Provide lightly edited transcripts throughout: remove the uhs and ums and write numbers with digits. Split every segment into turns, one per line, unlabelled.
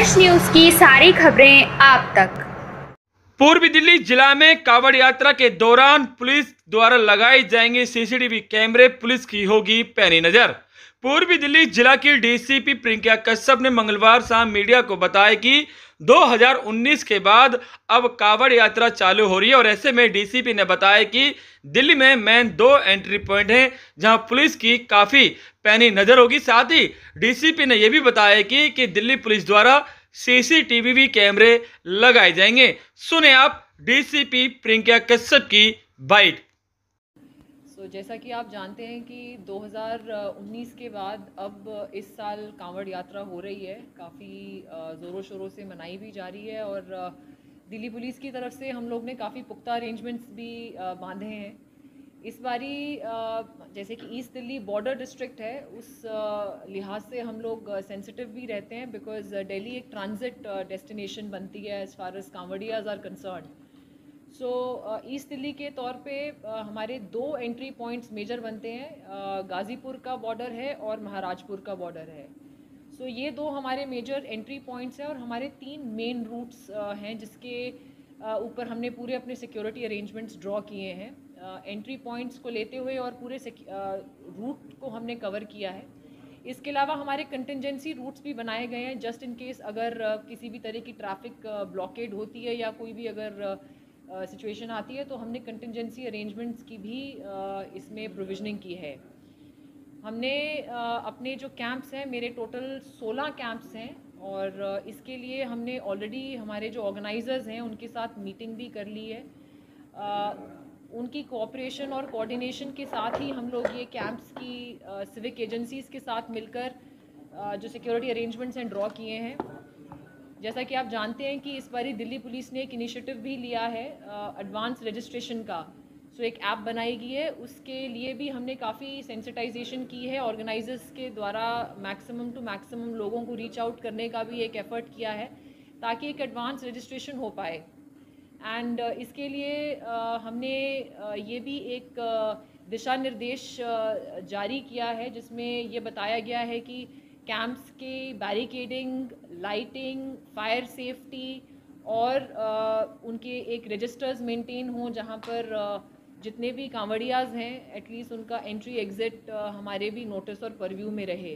स्पर्श न्यूज की सारी खबरें आप तक।
पूर्वी दिल्ली जिला में कांवड़ यात्रा के दौरान पुलिस द्वारा लगाए जाएंगे सीसीटीवी कैमरे, पुलिस की होगी पैनी नजर। पूर्वी दिल्ली जिला की डीसीपी प्रियंका कश्यप ने मंगलवार शाम मीडिया को बताया कि 2019 के बाद अब कांवड़ यात्रा चालू हो रही है और ऐसे में डीसीपी ने बताया कि दिल्ली में मेन 2 एंट्री पॉइंट हैं जहां पुलिस की काफी पैनी नजर होगी। साथ ही डीसीपी ने यह भी बताया कि दिल्ली पुलिस द्वारा सीसीटीवी भी कैमरे लगाए जाएंगे। सुने आप डीसीपी प्रियंका कश्यप की बाइट।
जैसा कि आप जानते हैं कि 2019 के बाद अब इस साल कांवड़ यात्रा हो रही है, काफ़ी ज़ोरों शोरों से मनाई भी जा रही है और दिल्ली पुलिस की तरफ से हम लोग ने काफ़ी पुख्ता अरेंजमेंट्स भी बांधे हैं। इस बारी जैसे कि ईस्ट दिल्ली बॉर्डर डिस्ट्रिक्ट है, उस लिहाज से हम लोग सेंसिटिव भी रहते हैं बिकॉज दिल्ली एक ट्रांजिट डेस्टिनेशन बनती है as far as kanwariyas are concern. So east Delhi के तौर पे हमारे 2 एंट्री पॉइंट्स मेजर बनते हैं, गाज़ीपुर का बॉर्डर है और महाराजपुर का बॉर्डर है। सो ये 2 हमारे मेजर एंट्री पॉइंट्स हैं और हमारे 3 मेन रूट्स हैं जिसके ऊपर हमने पूरे अपने सिक्योरिटी अरेंजमेंट्स ड्रॉ किए हैं। एंट्री पॉइंट्स को लेते हुए और पूरे रूट को हमने कवर किया है। इसके अलावा हमारे कंटिजेंसी रूट्स भी बनाए गए हैं जस्ट इन केस अगर किसी भी तरह की ट्रैफिक ब्लॉकेड होती है या कोई भी अगर सिचुएशन आती है तो हमने कंटिजेंसी अरेंजमेंट्स की भी इसमें प्रोविजनिंग की है। हमने अपने जो कैंप्स हैं, मेरे टोटल 16 कैंप्स हैं और इसके लिए हमने ऑलरेडी हमारे जो ऑर्गेनाइजर्स हैं उनके साथ मीटिंग भी कर ली है। उनकी कोऑपरेशन और कोऑर्डिनेशन के साथ ही हम लोग ये कैंप्स की सिविक एजेंसीज़ के साथ मिलकर जो सिक्योरिटी अरेंजमेंट्स हैं ड्रॉ किए हैं। जैसा कि आप जानते हैं कि इस बारी दिल्ली पुलिस ने एक इनिशिएटिव भी लिया है एडवांस रजिस्ट्रेशन का। सो एक ऐप बनाई गई है, उसके लिए भी हमने काफ़ी सेंसिटाइजेशन की है। ऑर्गेनाइजर्स के द्वारा मैक्सिमम टू मैक्सिमम लोगों को रीच आउट करने का भी एक एफर्ट किया है ताकि एक एडवांस रजिस्ट्रेशन हो पाए। एंड इसके लिए हमने ये भी एक दिशा निर्देश जारी किया है जिसमें ये बताया गया है कि कैंप्स के बैरिकेडिंग, लाइटिंग, फायर सेफ्टी और उनके एक रजिस्टर्स मेंटेन हों जहां पर जितने भी कांवड़ियाज हैं एटलीस्ट उनका एंट्री एग्ज़िट हमारे भी नोटिस और परव्यू में रहे।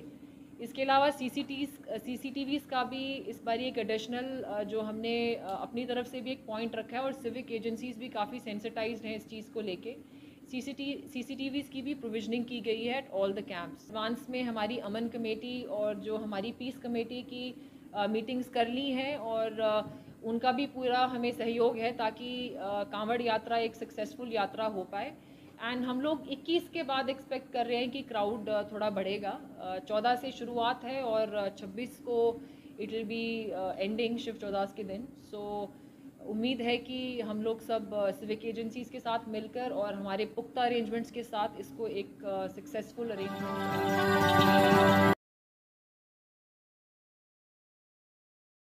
इसके अलावा सीसीटीवीज़ का भी इस बार एक एडिशनल जो हमने अपनी तरफ से भी एक पॉइंट रखा है और सिविक एजेंसीज़ भी काफ़ी सेंसिटाइज्ड हैं इस चीज़ को लेके। सीसीटीवीज़ की भी प्रोविजनिंग की गई है at all the camps. Advance में हमारी अमन कमेटी और जो हमारी पीस कमेटी की मीटिंग्स कर ली हैं और उनका भी पूरा हमें सहयोग है ताकि कांवड़ यात्रा एक सक्सेसफुल यात्रा हो पाए। एंड हम लोग 21 के बाद एक्सपेक्ट कर रहे हैं कि क्राउड थोड़ा बढ़ेगा। 14 से शुरुआत है और 26 को it will be ending Shiv Chaudas के दिन। सो उम्मीद है कि हम लोग सब सिविक एजेंसीज़ के साथ मिलकर और हमारे पुख्ता अरेंजमेंट्स के साथ इसको एक सक्सेसफुल अरेंजमेंट